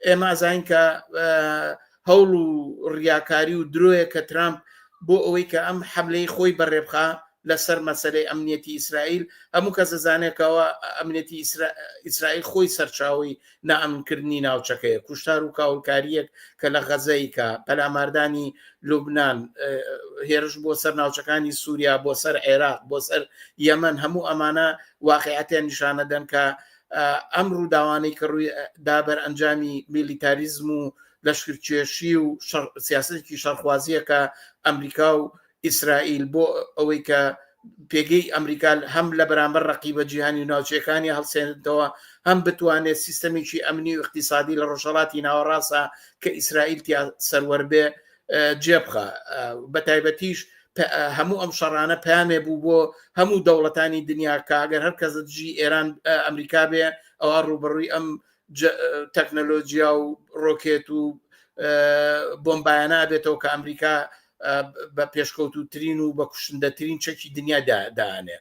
ئێمە ئازین کە هەوڵ و ڕیاکاری و درۆیە کە ترامپ بۆ ئەوەی کە ئەم حملەی خۆی بەڕێبخا لەسەر مەسەلەی ئەمنیەتی ئیسرائیل هەموو کەس دەزانێتەوە ئەمنیەتی ئیسرائیل خۆی سەرچاوی نائەمنکردنی ناوچەکەیە کوشتار و کاولکاریەک کە لە غەزەی کە پەلاماردانی لوبناان هێرش بۆ سەر ناوچەکانی سووریا بۆ سەر عێراق بۆ سەر یەمەن هەموو ئەمانە واقعەتیان نیشانەدەن کە ئەم ڕووداوانەی کە ڕووی دابەر ئەنجامی میلیتاریزم و لەشکرکێشی و سیاسەتێکی شەڕخوازیە کە ئەمریکا و ئیسرائیل بۆ ئەوەی کە پێگەی ئەمریکا هەم لە بەرامبەر ڕەقیبە جیهانی و ناوچەکانی هەڵسێنێتەوە هەم بتوانێت سیستەمێکی ئەمنی و اقتصادی لە ڕۆژهەڵاتی ناوەڕاستە کە ئیسرائیل سەروەربێ جێبخە بە تایبەتیش هەموو ئەم شەڕانە پامێ بوو بۆ هەموو دەوڵەتانی دنیا کە ئەگەر هەر کەس دژی ئێران ئەمریکا بێ ئەوە ڕوبەڕووی ئەم تەکنەلۆجیا و ڕۆکێت و بۆمبایانە بێتەوە کە ئەمریکا بە پێشکەوتوترین و بە کوشندەترین چەکی دنیا دانێ